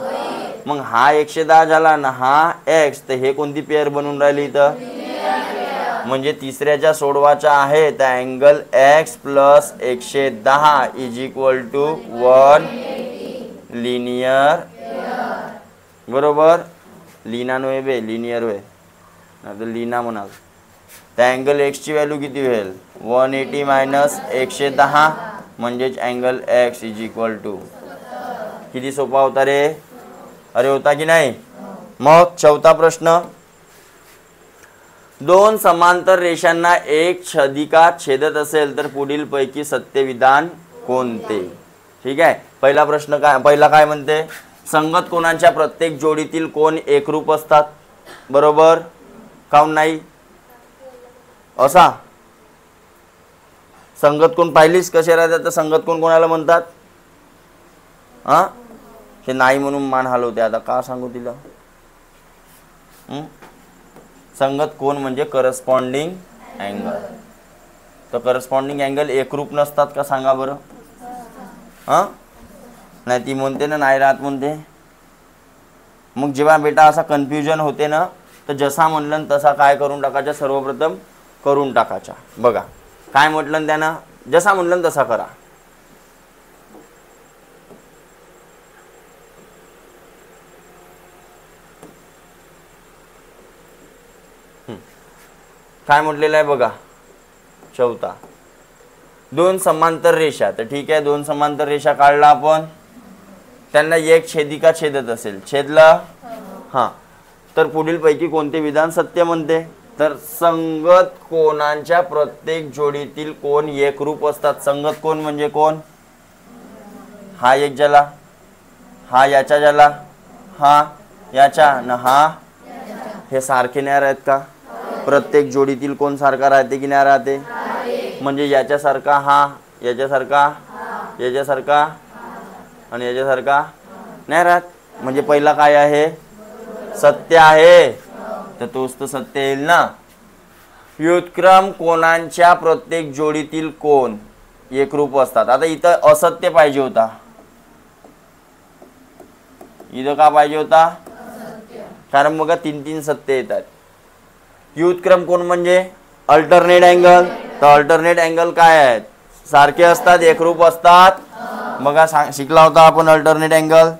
मग हा 110 झाला ना हा एक्स, तर हे कोणती पेअर बनून राहिली इथं? म्हणजे तिसऱ्याच्या सोडवाचा आहे तर angle x plus 110 is equal to 1 linear. बरोबर, लिना नव्हे बे, लिनियर होय ना, तर लिना म्हणाल. तर अँगल एक्सची व्हॅल्यू किती होईल? 180 मायनस 110 म्हणजेच angle x is equal to. किती सोपा होता रे? अरे होता की नाही? मग चौथा प्रश्न. दोन समांतर रेषांना एक छदिका छेदत असेल तर पुढील पैकी सत्य विधान कोणते? ठीक आहे. पहिला प्रश्न काय, पहिला काय म्हणते? संगत कोणाच्या प्रत्येक जोडीतील कोण एकरूप असतात. बरोबर, काऊन नाही? असा संगत कोण पाहिलीस कसे राहतात? तर संगत कोण कोणाला म्हणतात? हा हे नाही म्हणून मान हलवते. आता का सांगू तिला? संगत कोण म्हणजे करस्पॉन्डिंग अँगल. तर करस्पॉन्डिंग अँगल एकरूप नसतात का सांगा बरं? हां नाही ती म्हणते ना नाही राहत म्हणते. मग जेव्हा बेटा असा कन्फ्युजन होते ना तर जसा म्हणलं तसा काय करून टाकायचा? सर्वप्रथम करून टाकायचा. बघा काय म्हटलं त्यानं, जसा म्हणलं तसा करा. काय म्हटलेलं आहे बघा. चौथा, दोन समांतर रेषा. तर ठीक आहे, दोन समांतर रेषा काढला आपण, त्यांना एक छेदिका छेदत असेल. छेदला हां, तर पुढील पैकी कोणते विधान सत्य म्हणते? तर संगत कोणांच्या प्रत्येक जोडीतील कोण एकरूप असतात. संगत कोण म्हणजे कोण? हा एक झाला, हा याच्या झाला, हा याच्या न हा, हे सारखे नाही राहत का? प्रत्येक जोडीतील कोण सारखा राहते की नाही राहते? म्हणजे याच्यासारखा हा, याच्यासारखा, याच्यासारखा आणि याच्यासारखा नाही राहत. म्हणजे पहिला काय आहे? सत्य आहे, तर तोच तर सत्य येईल ना. व्युत्क्रम कोणांच्या प्रत्येक जोडीतील कोण एकरूप असतात. आता इथं असत्य पाहिजे होता, इथं का पाहिजे होता? कारण बघा 3 सत्य येतात. व्युत्क्रम कोण म्हणजे अल्टरनेट अँगल. तर अल्टरनेट अँगल काय आहेत? सारखे असतात, एकरूप असतात. बघा शिकला होता आपण अल्टरनेट अँगल.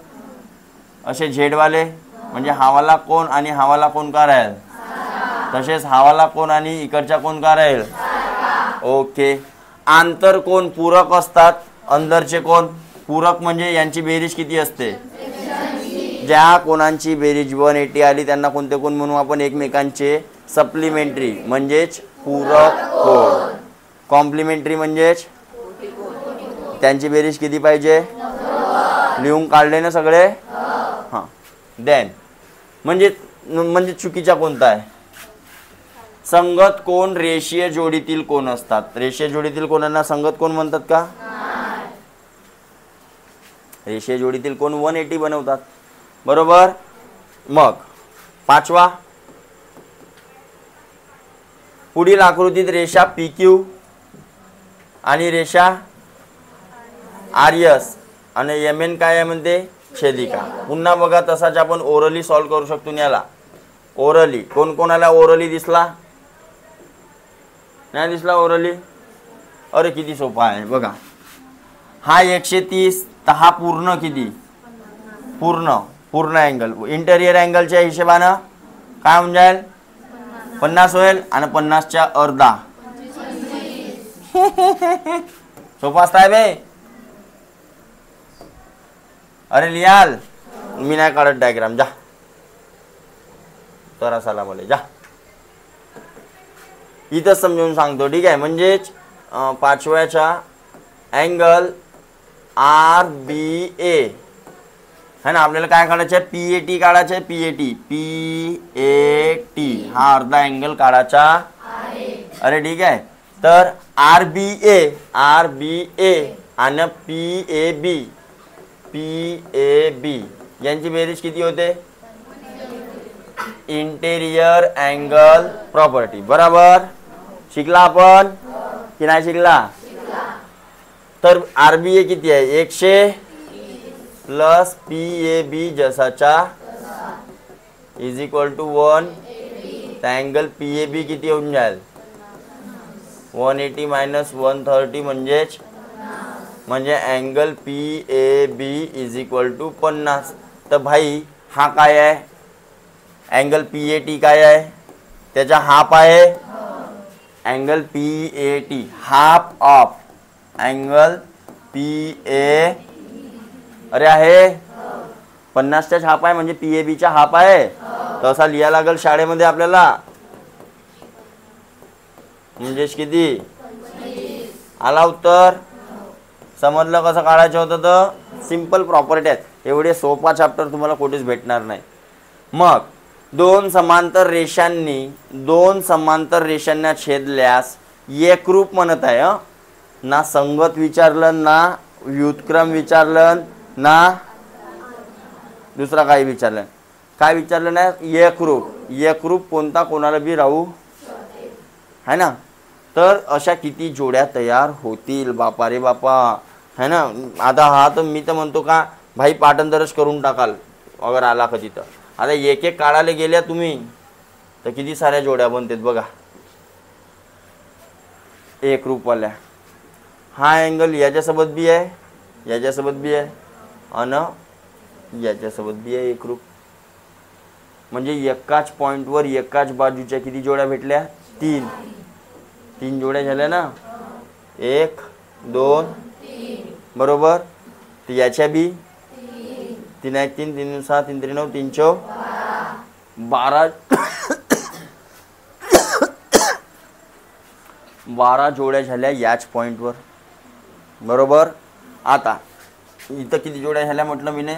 असे झेडवाले म्हणजे हावाला कोण आणि हावाला कोण का राहील, तसेच हावाला कोण आणि इकडच्या कोण का राहील. ओके. आंतर कोण पूरक असतात, अंदरचे कोण पूरक म्हणजे यांची बेरीज किती असते? ज्या कोणांची बेरीज 180 आली त्यांना कोणते कोण म्हणू आपण? एकमेकांचे सप्लिमेंटरी म्हणजेच पूरक कोण. कॉम्प्लिमेंटरी म्हणजेच त्यांची बेरीज किती पाहिजे? लिहून काढले ना सगळे? हां. देन म्हणजे चुकीचा कोणता आहे? संगत कोण रेषीय जोडीतील कोण असतात. रेषीय जोडीतील कोणांना संगत कोण म्हणतात का? रेषीय जोडीतील कोण 180 बनवतात. बरोबर. मग 5वा, पुढील आकृतीत रेषा PQ आणि रेषा RS आणि MN काय आहे म्हणते? छेदिका. पुन्हा बघा तसाच आपण ओरली सॉल्व करू शकतो. याला ओरली कोण कोणाला ओरली दिसला? नाही दिसला ओरली? अरे किती सोपा आहे बघा. हा 130 तर हा पूर्ण किती? पूर्ण अँगल. इंटेरियर अँगलच्या हिशोबानं काय होऊन जाईल? 50 होईल आणि 50च्या अर्धा. सोपा असताय बे. अरे लिहाल मी नाही काढत डायग्राम. जा तर असाला बोले जा. इथंच समजून सांगतो. ठीक आहे. म्हणजेच 5व्याचा अँगल RBA है ना. आपल्याला काय काढायचं आहे? PAT काढायचं आहे. PAT हा अर्धा अँगल काढायचा. अरे ठीक आहे. तर RBA आणि PAB यांची बेरीज किती होते? Interior angle property. बरोबर. शिकला आपण की नाही शिकला? तर RBA किती आहे? 100 प्लस PAB जसाचा इज इक्वल टू 1. तर अँगल PAB किती होऊन जाईल? 180 मायनस 130 म्हणजे angle PAB is equal to 50. तर भाई हा काय आहे? अँगल PAT काय आहे? त्याचा हाफ आहे. Angle PAT half of angle PA अरे आहे 50च्याच हाफ आहे म्हणजे PABचा हाफ आहे. तसा लिहा लागेल शाळेमध्ये आपल्याला. म्हणजेच किती आला उत्तर? समजलं कसं काढायचं होतं? तर सिंपल प्रॉपर्टी आहेत. एवढे सोपा चॅप्टर तुम्हाला कुठेच भेटणार नाही. मग दोन समांतर रेषांना छेदल्यास एकरूप म्हणत आहे. ना संगत विचारलं, ना व्युत्क्रम विचारलं, ना दुसरा काही विचारलं. काय विचारलं नाही? एकरूप कोणता कोणाला बी राहू है ना. तर अशा किती जोड्या तयार होतील बापा रे बापा है ना. आता हा तर मी तर म्हणतो का भाई पाठांतरच करून टाकाल अगर आला कधी. तर आता एक एक काढायला गेल्या तुम्ही तर किती साऱ्या जोड्या बनतात बघा एकरूपवाल्या. हा अँगल याच्यासोबत बी आहे, याच्यासोबत बी आहे आणि याच्यासोबत बी आहे एकरूप. म्हणजे एकाच पॉईंटवर एकाच बाजूच्या किती जोड्या भेटल्या? 3 जोड्या झाल्या ना. 1 2 बरोबर. तर याच्या बी 3 1 3 3 6 3 3 9 3 4 12 जोड्या झाल्या याच पॉईंटवर. बरोबर. आता इथं किती जोड्या झाल्या म्हटलं मी ने?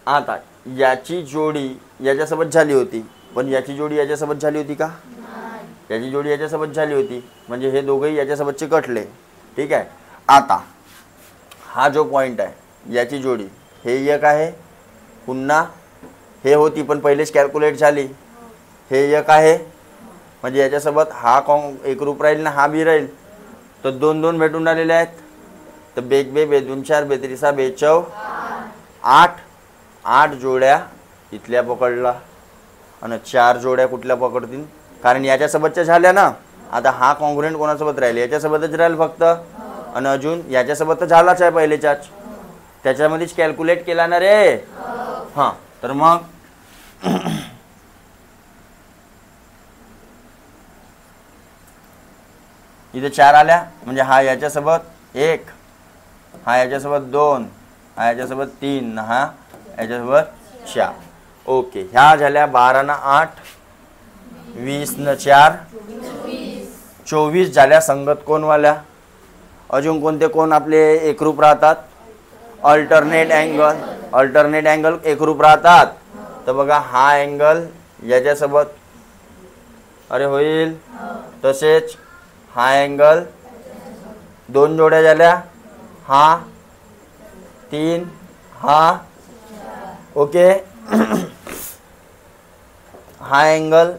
आता याची जोडी याच्यासोबत झाली होती, पण याची जोडी याच्यासोबत झाली होती का? याची जोडी याच्यासोबत झाली होती म्हणजे हे दोघेही याच्यासोबतचे कटले. ठीक आहे. आता हा जो पॉईंट आहे याची जोडी हे एक आहे, पुन्हा हे होती पण पहिलेच कॅल्क्युलेट झाली. हे एक आहे म्हणजे याच्यासोबत हा एकरूप राहील ना, हा बी राहील. तर 2 2 भेटून राहिलेले आहेत. तर बेग 2 4 2 3 6 2 4 8 जोड्या इथल्या पकडला आणि 4 जोड्या कुठल्या पकडतील? कारण याच्यासोबतच्या झाल्या ना. आता हा कॉन्ग्रुएंट कोणासोबत राहील, याच्यासोबतच राहील फक्त. आणि अजून याच्यासोबत तर झालाच आहे पहिलेच्याच, त्याच्यामध्येच कॅल्क्युलेट केला ना रे. हां, तर मग इथे 4 आल्या, म्हणजे हा याच्यासोबत 1, हा याच्यासोबत 2, हा याच्यासोबत 3, हा याच्यासोबत 4. ओके, ह्या झाल्या 12 न 8, 20 न 4, 24 झाल्या संगत कोणवाल्या. अजून कोणते कोण आपले एकरूप राहतात, अल्टरनेट अँगल एकरूप राहतात. तर बघा हा अँगल याच्यासोबत अरे होईल, तसेच हा अँगल 2 जोड्या झाल्या, हा 3, हा ओके. हा अँगल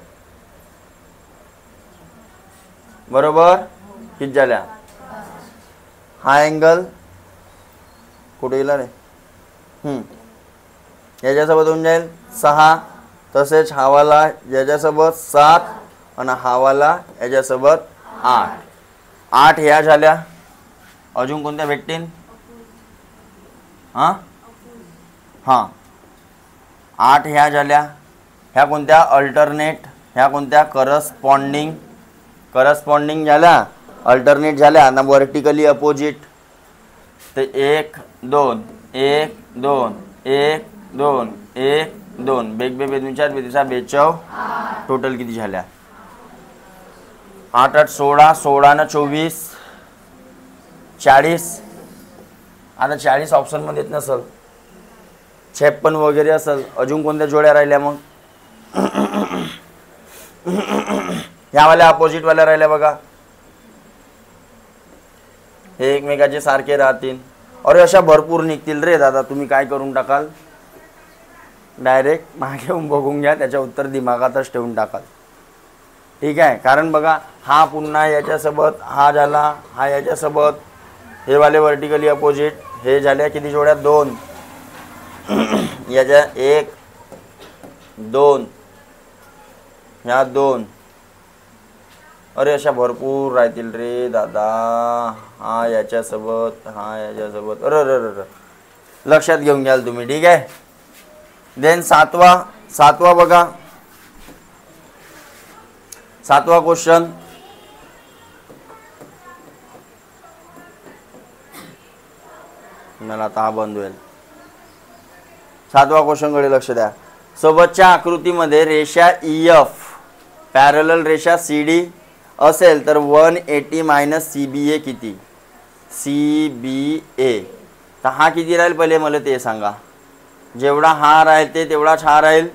बरोबर किती झाल्या, हा अँगल कुठे गेला रे, याच्यासोबत होऊन जाईल 6, तसेच हावाला याच्यासोबत 7 आणि हावाला याच्यासोबत 8. 8 ह्या झाल्या. अजून कोणत्या भेटतील, हां 8 ह्या झाल्या. ह्या कोणत्या अल्टरनेट, ह्या कोणत्या करस्पॉन्डिंग झाल्या, अल्टरनेट झाल्या ना, व्हर्टिकली अपोजिट. तर 1 2 1 2 1 2 1 2 बेग बे 4 42 टोटल किती झाल्या, 8 8 16, 16 न 24 40. आता 40 ऑप्शनमध्ये येत नसल, 56 वगैरे असेल. अजून कोणत्या जोड्या राहिल्या मग, ह्यावाल्या अपोजिटवाल्या राहिल्या बघा, हे एकमेकाचे सारखे राहतील. अरे अशा भरपूर निघतील रे दादा. तुम्ही काय करून टाकाल, डायरेक्ट मागे येऊन बघून घ्या, त्याच्या उत्तर दिमागातच ठेवून टाकाल. ठीक आहे, कारण बघा हा पुन्हा याच्यासोबत हा झाला, हा याच्यासोबत, हे वाले व्हर्टिकली अपोजिट, हे झाल्या किती जोड्या 2, याच्या 1 2, ह्या 2. अरे अशा भरपूर राहतील रे दादा. हा याच्यासोबत, हा याच्यासोबत, अरे लक्षात घेऊन घ्याल तुम्ही. ठीक आहे. देन सातवा बघा, 7वा क्वेश्चन. मला आता हा बंद होईल. 7वा क्वेश्चनकडे लक्ष द्या. सोबतच्या आकृतीमध्ये रेषा EF पॅरलल रेषा CD असेल तर 180 मायनस CBA किती, CBA. तर हा किती राहील पहिले मला ते सांगा. जेवढा हा राहील ते तेवढाच हा राहील,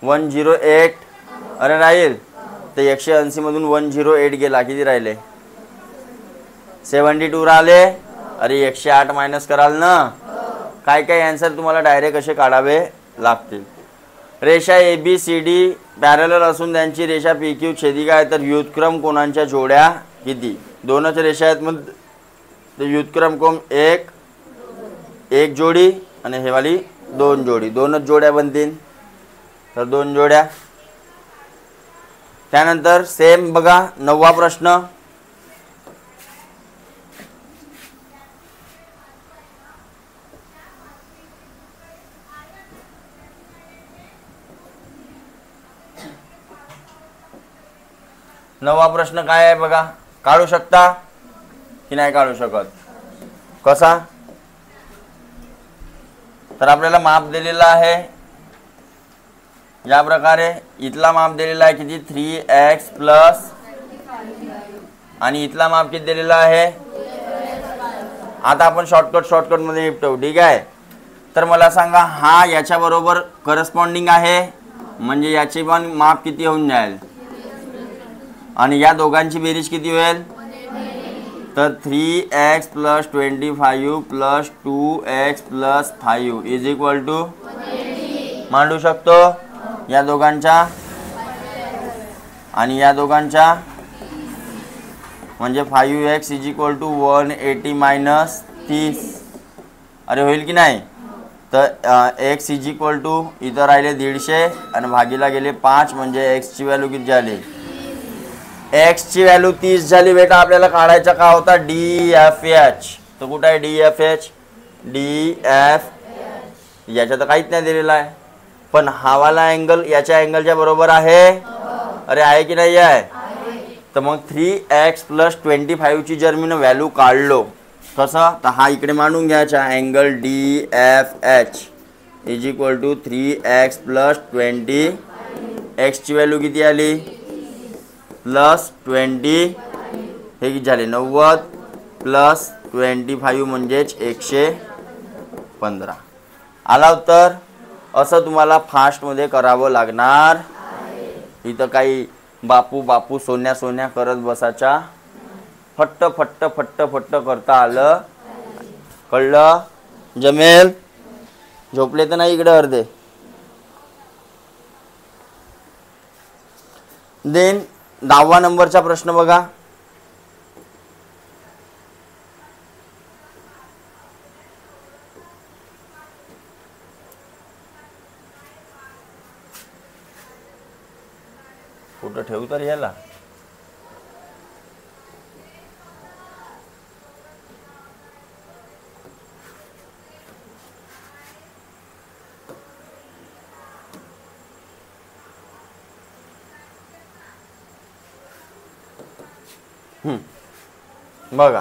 108. अरे राहील, तर 180 मधून 108 गेला, किती राहिले, 72 राहिले. अरे 108 मायनस कराल ना. काय काय आन्सर तुम्हाला डायरेक्ट असे काढावे लागतील. रेषा ABCD पॅरलल असून त्यांची रेषा PQ छेदिका आहे, तर व्युत्क्रम कोणांच्या जोड्या किती. 2च रेषा आहेत, मग व्युत्क्रम कोण एक जोडी आणि हे वाली 2 जोडी, 2च जोड्या बनतील, तर 2 जोड्या. त्यानंतर सेम बघा 9वा प्रश्न. नववा प्रश्न काय आहे बघा, काढू शकता की नाही काढू शकत. कसा, तर आपल्याला माप दिलेला आहे या प्रकारे. इथला माप दिलेला आहे किती, 3x प्लस, आणि इथला माप किती दिलेला आहे. आता आपण शॉर्टकट मध्ये निपटवू. ठीक आहे. तर मला सांगा, हा याच्या बरोबर करस्पॉन्डिंग आहे, म्हणजे याचे पण माप किती होऊन जाईल, आणि या दोघांची बेरीज किती होईल, तर 3x plus 25 plus 2x plus 5 is equal to, मांडू शकतो या दोघांच्या आणि या दोघांच्या, म्हणजे 5x is equal to 180 minus 30. अरे होईल की नाही, तर एक्स इज इक्वल टू इथं राहिले 150 आणि भागीला गेले 5 म्हणजे एक्सची व्हॅल्यू किती झाली? एक्सची व्हॅल्यू 30 झाली बेटा. आपल्याला काढायचा का होता? DFH. तर कुठं आहे DFH? DF याच्या तर काहीच नाही दिलेला आहे, पण हावाला अँगल याच्या अँगलच्या बरोबर आहे. अरे आहे की नाही आहे? तर मग 3x + 25 ची जर मी व्हॅल्यू काढलो कसं, तर हा इकडे मांडून घ्यायचा. Angle DFH is equal to 3x + 20. एक्सची व्हॅल्यू किती आली? +20. हे किती झाले? 90 + 25 म्हणजेच 115. आला उत्तर. असं तुम्हाला फास्टमध्ये करावं लागणार. इथं काही बापू बापू सोन्या सोन्या करत बसायचा. फट्ट फट्ट फट्ट फट्ट करता आलं. कळलं? जमेल? झोपले तर नाही इकडे अर्धे? देन 10वा नंबरचा प्रश्न बघा. कुठं ठेवू तर याला? बघा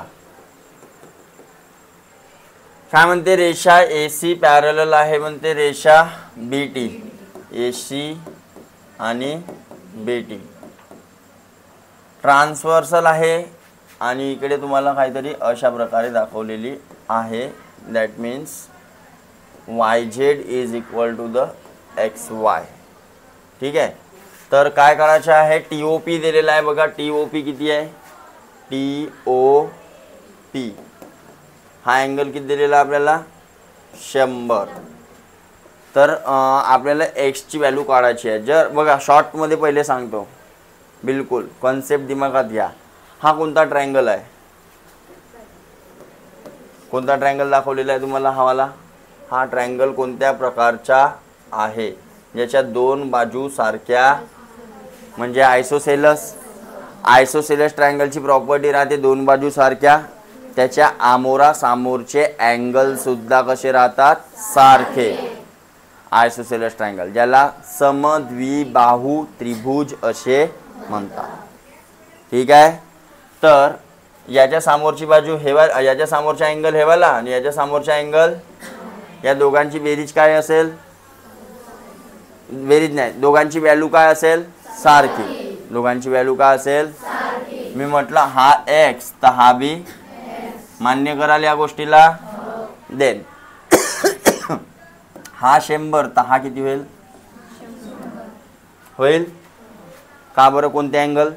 काय म्हणते. रेषा AC पॅरलल आहे म्हणते रेषा BT. AC आणि BT ट्रान्सव्हर्सल आहे आणि इकडे तुम्हाला काहीतरी अशा प्रकारे दाखवलेली आहे. That means YZ is equal to the XY. ठीक आहे. तर काय करायचं आहे? TOP दिलेला आहे बघा. TOP किती आहे? TOP हा अँगल किती दिलेला आपल्याला? 100. तर आपल्याला एक्सची व्हॅल्यू काढायची आहे. जर बघा शॉर्टमध्ये पहिले सांगतो, बिलकुल कॉन्सेप्ट दिमागात घ्या. हा कोणता ट्रायंगल आहे? कोणता ट्रायंगल दाखवलेला आहे तुम्हाला हवाला? हा ट्रायंगल कोणत्या प्रकारचा आहे? ज्याच्या दोन बाजू सारख्या म्हणजे आयसोसेलस. आयसोसेलस ट्रायंगलची प्रॉपर्टी राहते दोन बाजू सारख्या. त्याच्या आमोरा सामोरचे अँगल सुद्धा कसे राहतात? सारखे. आयसोसेलस ट्रायंगल ज्याला समद्विबाहू त्रिभुज असे म्हणतात. ठीक आहे. तर याच्या समोरची बाजू हेवा, याच्या समोरचा अँगल हेवाला आणि याच्या समोरचा अँगल, या दोघांची बेरीज काय असेल? बेरीज नाही, दोघांची व्हॅल्यू काय असेल? सारखी. दोघांची व्हॅल्यू काय असेल? मी म्हटलं हा x तर हा बी. मान्य कराल या गोष्टीला? देन हा 100 तर हा किती होईल? होईल का बरं? कोणते अँगल?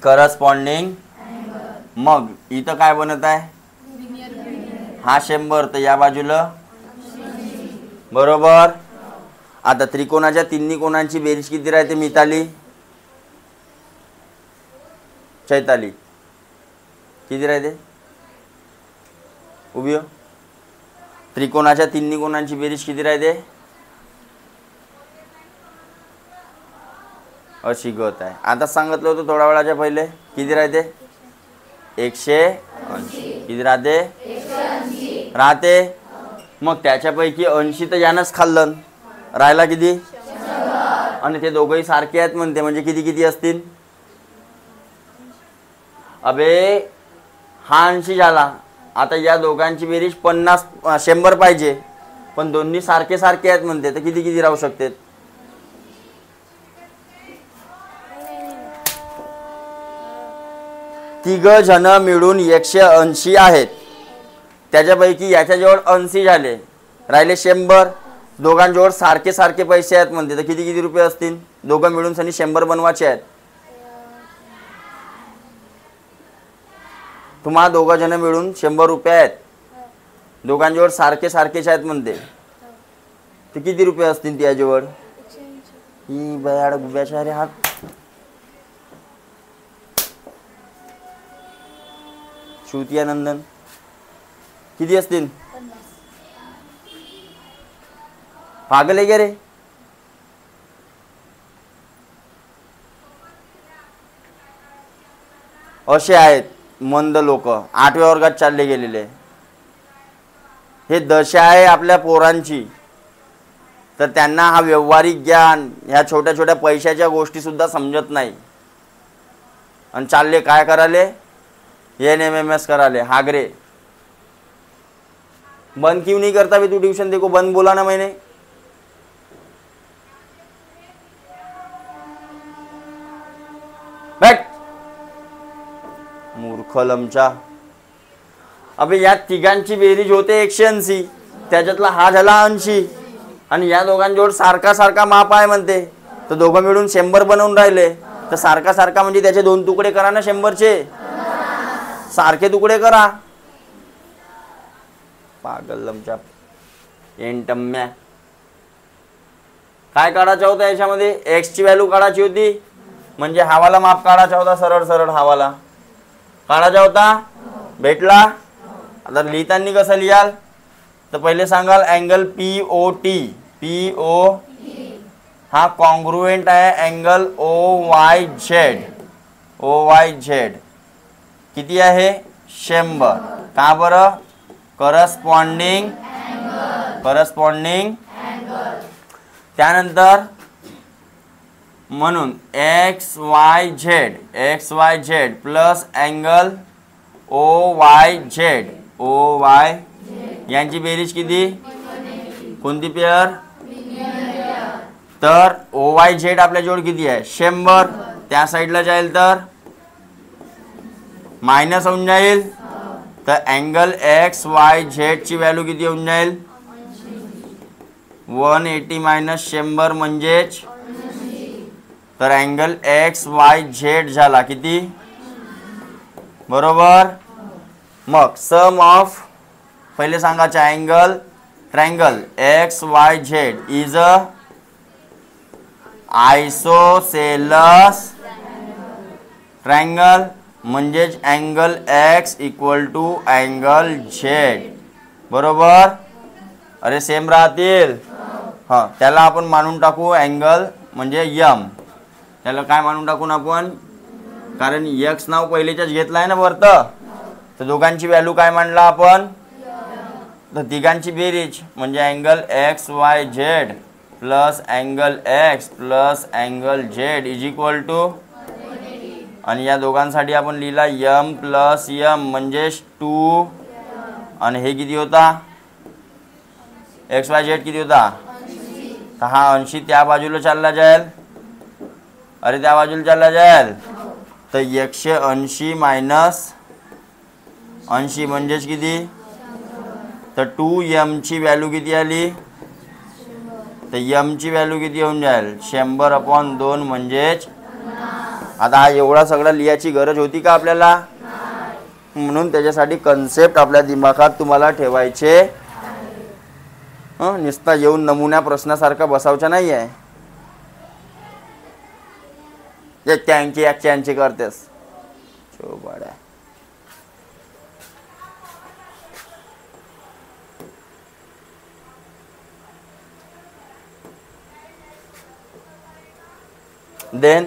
करस्पॉन्डिंग. मग इथं काय बनत आहे? हा 100 तर या बाजूला बरोबर. आता त्रिकोणाच्या तिन्ही कोणांची बेरीज किती राहते मिताली? चैताली किती राहते? उभी हो. त्रिकोणाच्या तिन्ही कोणांची बेरीज किती राहते? अशी गत आहे. आता सांगितलं होतं थोड्या वेळाच्या पहिले किती राहते? 180. किती राहते? 180 राहते. मग त्याच्यापैकी 80 तर यानंच खाल्लं. राहिला किती? 100. आणि ते दोघंही सारखे आहेत म्हणते म्हणजे किती किती असतील? अबे हा 80 झाला. आता या दोघांची बेरीज 100 पाहिजे, पण दोन्ही सारखे सारखे आहेत म्हणते तर किती किती राहू शकते? तिघ जण मिळून 180 आहेत. त्याच्यापैकी याच्याजवळ 80 झाले, राहिले 100. दोघांजवळ सारखे सारखे पैसे आहेत म्हणते तर किती किती रुपये असतील? दोघं मिळून सनी 100 बनवायचे आहेत. तुम्हाला दोघं जण मिळून 100 रुपये आहेत. दोघांजवळ सारखे सारखेच आहेत म्हणते तर किती रुपये असतील त्याजवळ? ही बयाड गुब्याच्या रे हात. श्रुतिया नंदन किती असतील? पागल आहे का रे? असे आहेत मंद लोक, 8व्या वर्गात चालले गेलेले. हे दशा आहे आपल्या पोरांची. तर त्यांना हा व्यवहारिक ज्ञान, ह्या छोट्या छोट्या पैशाच्या गोष्टी सुद्धा समजत नाही. आणि चालले काय कराले? NMMS कराले. हागरे. बंद क्यों नहीं करता भी तू ट्यूशन? देखो बंद बोला ना मैंने. बैठ मूर्ख लमचा. अबे या तिघांची बेरीज होते 180, त्याच्यातला हा झाला 80 आणि या दोघांजवळ सारखा सारखा माप आहे म्हणते. तर दोघं मिळून 100 बनवून राहिले. तर सारखा सारखा म्हणजे त्याचे 2 तुकडे करा ना 100चे. सारखे तुकडे करा. पागल लमचा एंटम्या. काय काढायचं होतं याच्यामध्ये? एक्स ची व्हॅल्यू काढायची होती, म्हणजे हावाला माप काढायचा होता. सरळ सरळ हावाला काढायचा होता. भेटला. आता लिहिताना कसं लिहाल? तर पहिले सांगाल अँगल POT. PO हा कॉन्ग्रुएंट आहे अँगल OYZ. OYZ किती आहे? 100. का बरं? करस्पॉन्डिंग. त्यानंतर म्हणून XYZ प्लस अँगल OYZ. यांची बेरीज किती? कोणती पेअर? तर OYZ आपल्या जवळ किती आहे? 100. त्या साईडला जाईल तर मायनस होऊन जाईल. तर अँगल XYZ ची व्हॅल्यू किती होऊन जाईल? 180 मायनस 100 म्हणजेच. तर अँगल XYZ झाला किती? बरोबर. मग सम ऑफ पहिले सांगायचं angle triangle XYZ is a isosceles triangle, म्हणजेच angle X equal to angle Z. बरोबर. अरे सेम राहतील. हां, त्याला आपण मानून टाकू अँगल म्हणजे M. त्याला काय मानून टाकून आपण? कारण X नाव पहिलेच्याच घेतलं आहे ना वरतं. तर दोघांची व्हॅल्यू काय मांडला आपण? तर तिघांची बेरीज म्हणजे angle XYZ plus angle X plus angle Z is equal to. आणि या दोघांसाठी आपण लिहिला M प्लस M म्हणजेच 2. आणि हे किती होता? XYZ किती होता? तर हा 80 त्या बाजूला चालला जाईल. अरे त्या बाजूला चालला जाईल. तर 180 मायनस 80 म्हणजेच किती? तर 2M ची व्हॅल्यू किती आली? तर M ची व्हॅल्यू किती होऊन जाईल? 100/2 म्हणजेच. आता हा एवढा सगळा लिहायची गरज होती का आपल्याला? म्हणून त्याच्यासाठी कन्सेप्ट आपल्या दिमागात तुम्हाला ठेवायचे. नुसता येऊन नमुन्या प्रश्नासारखा बसावचा नाही आहे. 81 करतेस चोबाड्या. देन